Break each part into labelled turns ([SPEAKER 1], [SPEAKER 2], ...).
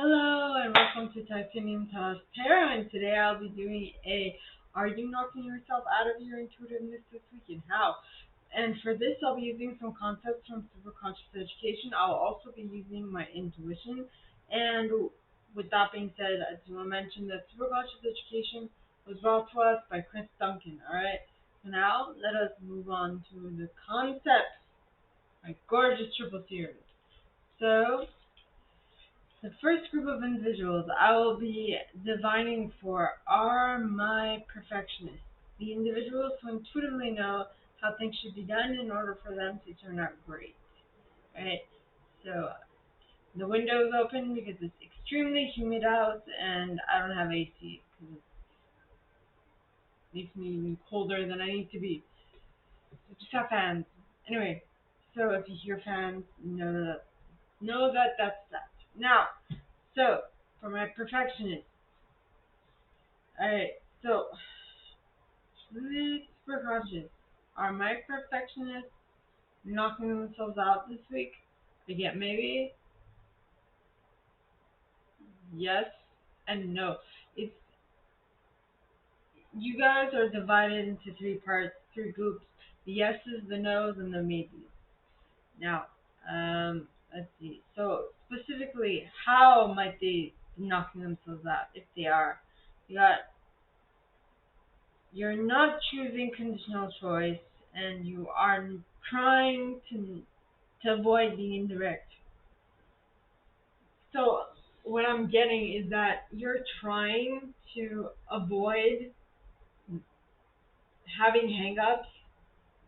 [SPEAKER 1] Hello and welcome to Titanium Toss Tarot, and today I'll be doing Are you knocking yourself out of your intuitiveness this week and how? And for this I'll be using some concepts from superconscious education. I'll also be using my intuition, and with that being said, I just want to mention that superconscious education was brought to us by Chris Duncan. Alright, so now let us move on to the concepts, my gorgeous triple series. So the first group of individuals I will be divining for are my perfectionists, the individuals who intuitively know how things should be done in order for them to turn out great. Right? So the window is open because it's extremely humid out and I don't have AC because it makes me even colder than I need to be. So just have fans. Anyway, so if you hear fans, know that that's that. Now, so for my perfectionists. Alright, so let's super conscious. Are my perfectionists knocking themselves out this week? Again, maybe yes and no. It's you guys are divided into three parts, three groups: the yeses, the nos, and the maybes. Now, let's see. So specifically, how might they be knocking themselves out if they are? You got You're not choosing conditional choice, and you are trying to avoid being indirect. So what I'm getting is that you're trying to avoid having hangups.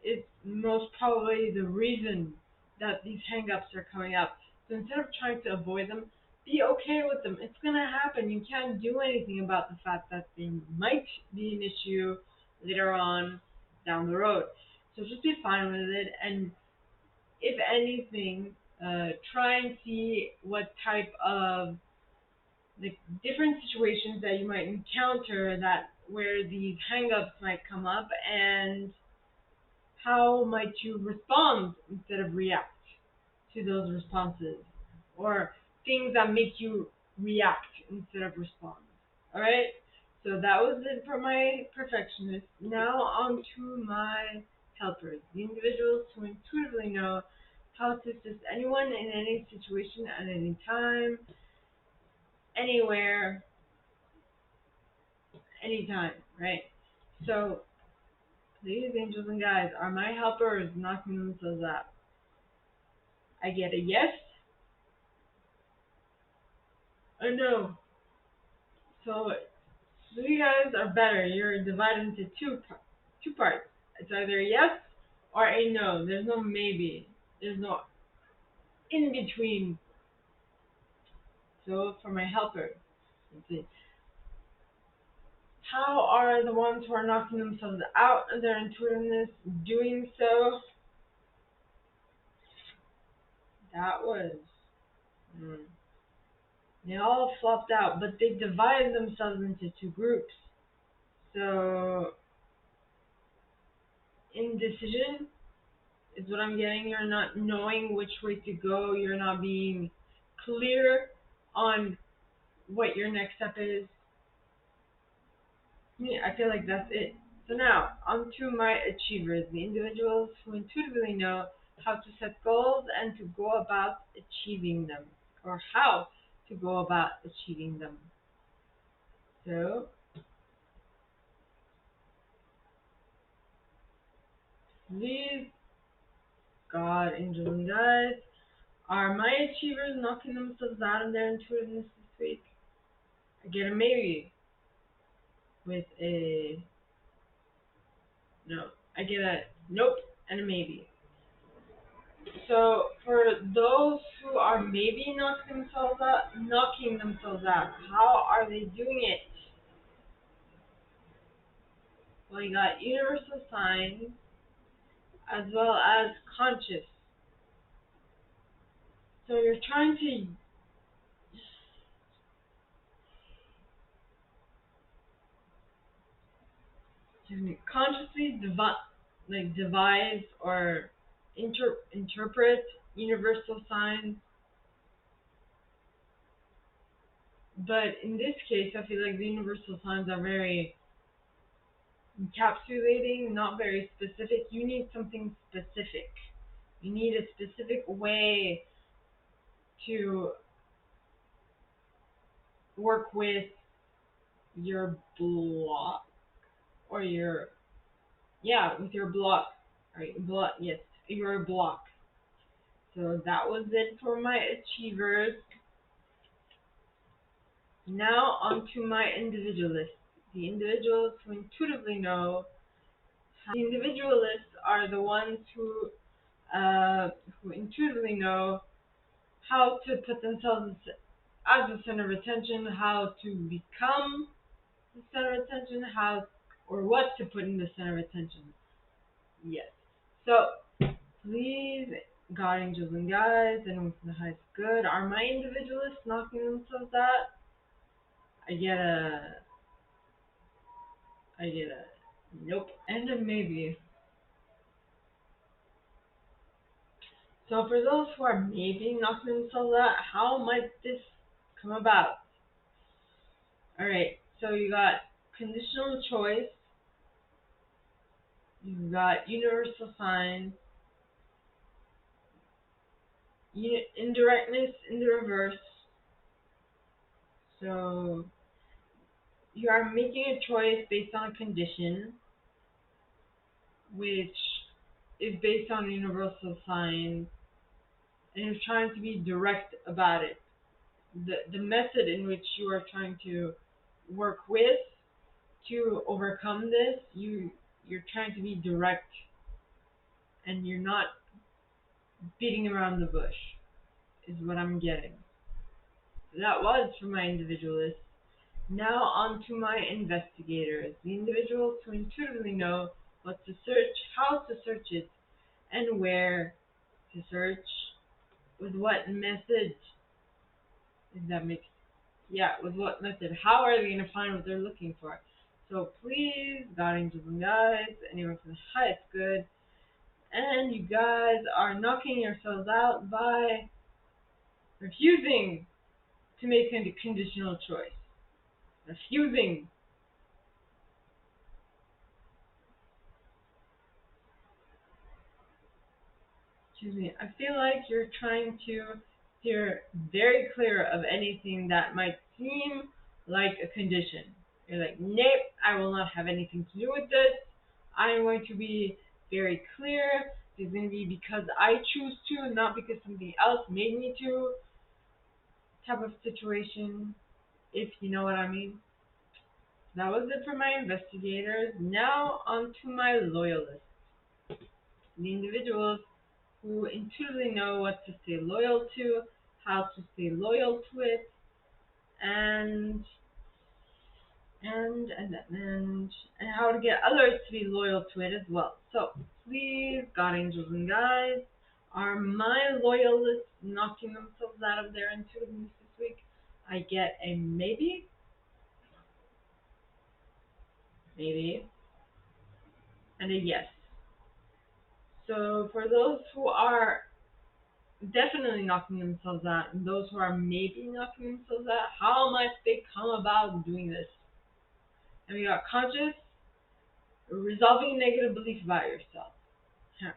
[SPEAKER 1] Is most probably the reason that these hangups are coming up. So instead of trying to avoid them, be okay with them. It's gonna happen. You can't do anything about the fact that they might be an issue later on down the road. So just be fine with it, and if anything, try and see what type of the different situations that you might encounter that where these hangups might come up, and how might you respond instead of react to those responses, or things that make you react instead of respond. All right. So that was it for my perfectionists. Now on to my helpers, the individuals who intuitively know how to assist anyone in any situation at any time, anywhere, anytime, right? So these angels and guides are my helpers knocking themselves out. I get a yes, a no. So you guys are better. You're divided into two parts. It's either a yes or a no. There's no maybe. There's no in between. So for my helpers, let's see. How are the ones who are knocking themselves out of their intuitiveness doing so? That was they all flopped out, but they divided themselves into two groups. So indecision is what I'm getting. You're not knowing which way to go. You're not being clear on what your next step is. Yeah, I feel like that's it. So now, on to my achievers, the individuals who intuitively know how to set goals and to go about achieving them, or how to go about achieving them. So, these God, angels, and guides are my achievers knocking themselves out of their intuitiveness this week. I get a maybe with a no. I get a nope and a maybe. So for those who are maybe knocking themselves out, how are they doing it? Well, you got universal signs as well as conscious. So you're trying to consciously devise or interpret universal signs But in this case, I feel like the universal signs are very encapsulating, not very specific. You need something specific. You need a specific way to work with your block or your, yeah, with your block. Right, block, yes, your block. So that was it for my achievers. Now on to my individualists. The individuals who intuitively know. The individualists are the ones who intuitively know how to put themselves as the center of attention, how to become the center of attention, how or what to put in the center of attention. Yes. So please, God, angels, and guides, anyone from the highest good, are my individualists knocking themselves out? I get a nope and a maybe. So for those who are maybe knocking themselves out, how might this come about? Alright, so you got conditional choice, you got universal sign, indirectness in the reverse. So you are making a choice based on a condition, which is based on universal sign, and you're trying to be direct about it. The method in which you are trying to work with to overcome this, you're trying to be direct and you're not beating around the bush, is what I'm getting. That was for my individualists. Now on to my investigators, the individuals who intuitively know what to search, how to search it, and where to search, with what method, if that makes, yeah, with what method, how are they going to find what they're looking for? So please, God, angels, and guides, anyone from the highest good, and you guys are knocking yourselves out by refusing to make a conditional choice. Refusing. Excuse me. I feel like you're trying to steer very clear of anything that might seem like a condition. You're like, nope, I will not have anything to do with this. I am going to be very clear. It's going to be because I choose to, not because something else made me to, type of situation, if you know what I mean. That was it for my investigators. Now on to my loyalists. The individuals who intuitively know what to stay loyal to, how to stay loyal to it, and and how to get others to be loyal to it as well. So please, God, angels, and guides, are my loyalists knocking themselves out of their intuitiveness this week? I get a maybe, and a yes. So for those who are definitely knocking themselves out, and those who are maybe knocking themselves out, how might they come about doing this? And we got conscious, resolving negative belief about yourself. Huh.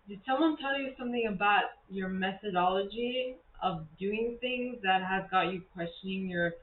[SPEAKER 1] Did someone tell you something about your methodology of doing things that has got you questioning your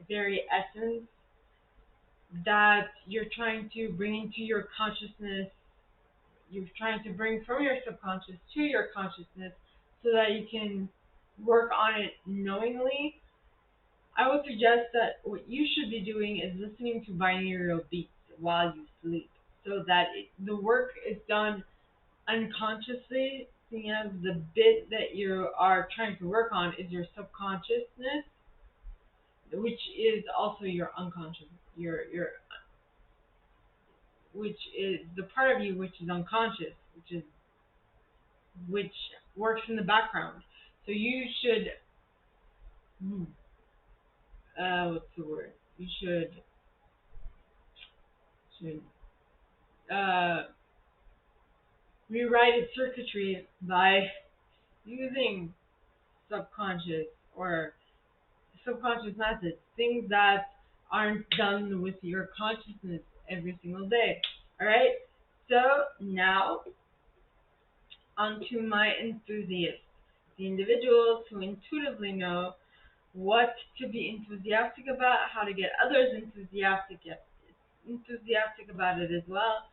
[SPEAKER 1] very essence that you're trying to bring into your consciousness? You're trying to bring from your subconscious to your consciousness so that you can work on it knowingly. I would suggest that what you should be doing is listening to binaural beats while you sleep so that the work is done unconsciously, seeing as the bit that you are trying to work on is your subconsciousness, which is also your unconscious, your which is the part of you which is unconscious, which works in the background. So you should, what's the word? You should uh, rewrite its circuitry by using subconscious or subconscious methods, things that aren't done with your consciousness every single day. All right. So now onto my enthusiasts, the individuals who intuitively know what to be enthusiastic about, how to get others enthusiastic about it as well,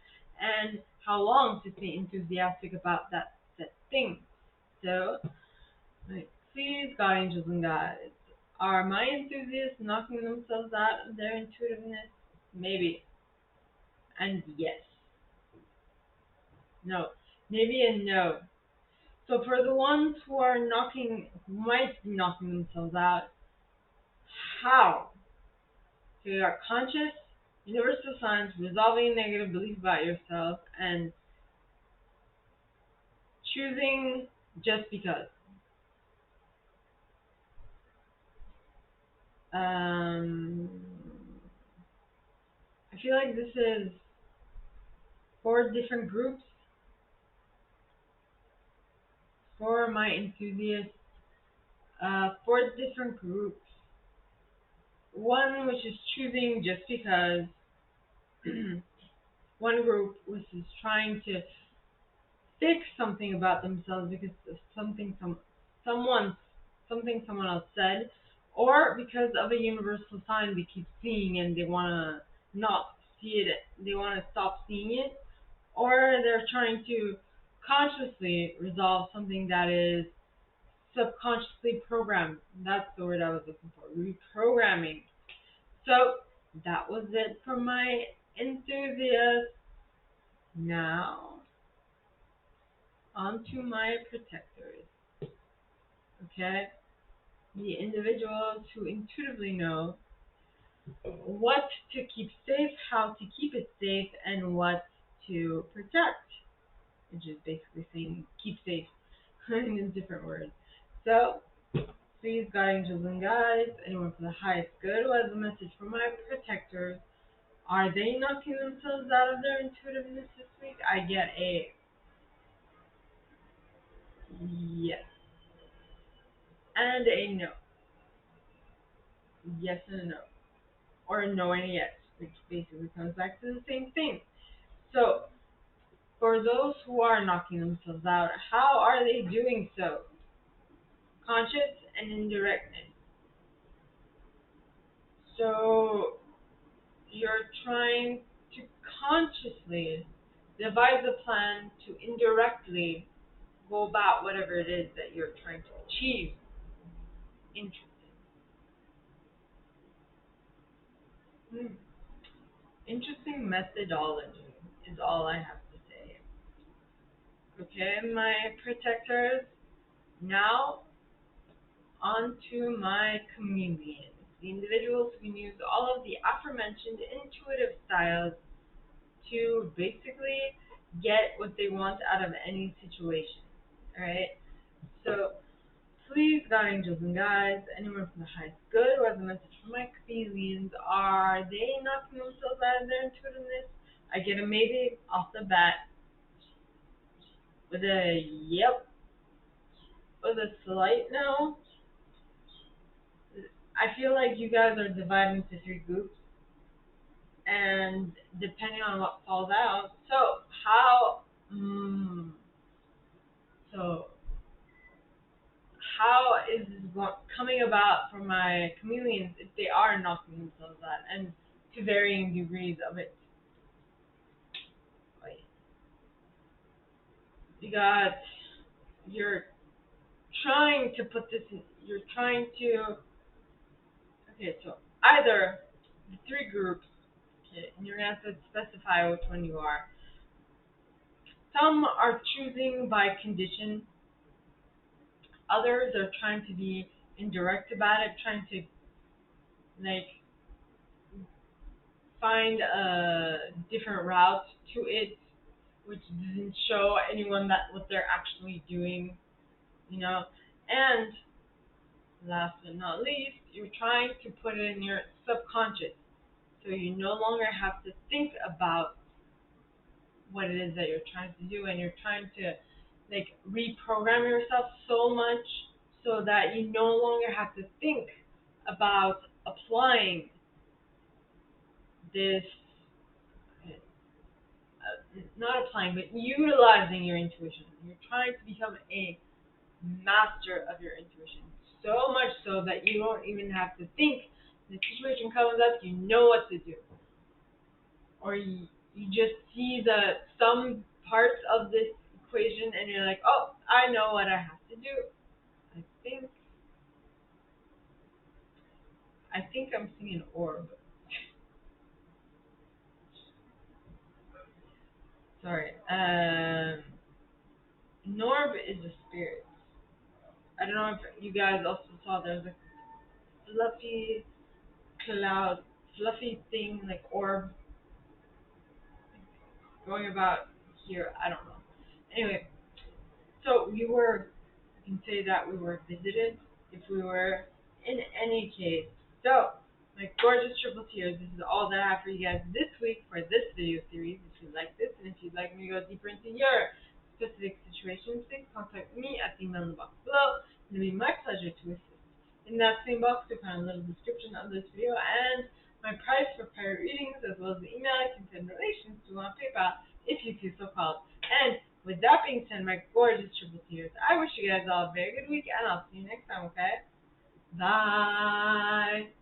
[SPEAKER 1] and how long to be enthusiastic about that thing. So, like, please, God, angels, and guides, are my enthusiasts knocking themselves out of their intuitiveness? Maybe. And yes. No. Maybe and no. So for the ones who might be knocking themselves out, how? So you got conscious, universal signs, resolving a negative belief about yourself, and choosing just because. Um, I feel like this is four different groups for my enthusiasts. Four different groups. One which is choosing just because. One group which is trying to fix something about themselves because of someone someone else said, or because of a universal sign they keep seeing and they wanna not see it. They wanna stop seeing it, or they're trying to consciously resolve something that is subconsciously programmed. That's the word I was looking for. Reprogramming. So that was it for my enthusiast. Now onto my protectors. Okay? The individuals who intuitively know what to keep safe, how to keep it safe, and what to protect, which is basically saying keep safe in different words. So, please, God, angels, and guides, anyone for the highest good who has a message for my protectors. Are they knocking themselves out of their intuitiveness this week? I get a yes and a no. Yes and a no. Or a no and a yes, which basically comes back to the same thing. So, for those who are knocking themselves out, how are they doing so? Conscious and indirectness. So, you're trying to consciously devise a plan to indirectly go about whatever it is that you're trying to achieve. Interesting. Hmm. Interesting methodology is all I have to say. Okay, my protectors. Now onto my chameleons, the individuals who can use all of the aforementioned intuitive styles to basically get what they want out of any situation. Alright? So please, God, angels, and guides, anyone from the highest good who has a message for my chameleons, are they knocking themselves out of their intuitiveness? I get a maybe off the bat with a yep, with a slight no. I feel like you guys are divided into three groups, and depending on what falls out. So how? So how is this coming about for my chameleons if they are knocking themselves out, and to varying degrees of it? Like, you got you're trying to put this. You're trying to. Okay, so either the three groups. Okay, and you're gonna have to specify which one you are. Some are choosing by condition. Others are trying to be indirect about it, trying to like find a different route to it, which doesn't show anyone that what they're actually doing, you know. And last but not least, you're trying to put it in your subconscious, so you no longer have to think about what it is that you're trying to do, and you're trying to like reprogram yourself so much so that you no longer have to think about applying this, not applying, but utilizing your intuition. You're trying to become a master of your intuition. So much so that you don't even have to think. The situation comes up, you know what to do. Or you just see some parts of this equation and you're like, oh, I know what I have to do. I think I'm seeing an orb. Sorry. Norb is a spirit. I don't know if you guys also saw there's a fluffy cloud, fluffy thing like orb going about here. I don't know. Anyway, so you can say that we were visited if we were in any case. So, my gorgeous triple tears, this is all that I have for you guys this week for this video series. If you like this and if you'd like me to go deeper into your specific situations, please contact me at the email in the box below. It'll be my pleasure to assist. In that same box, you'll find a little description of this video and my price for private readings, as well as the email I can send donations to on PayPal if you feel so called. And with that being said, my gorgeous triple tears, I wish you guys all a very good week, and I'll see you next time, okay? Bye!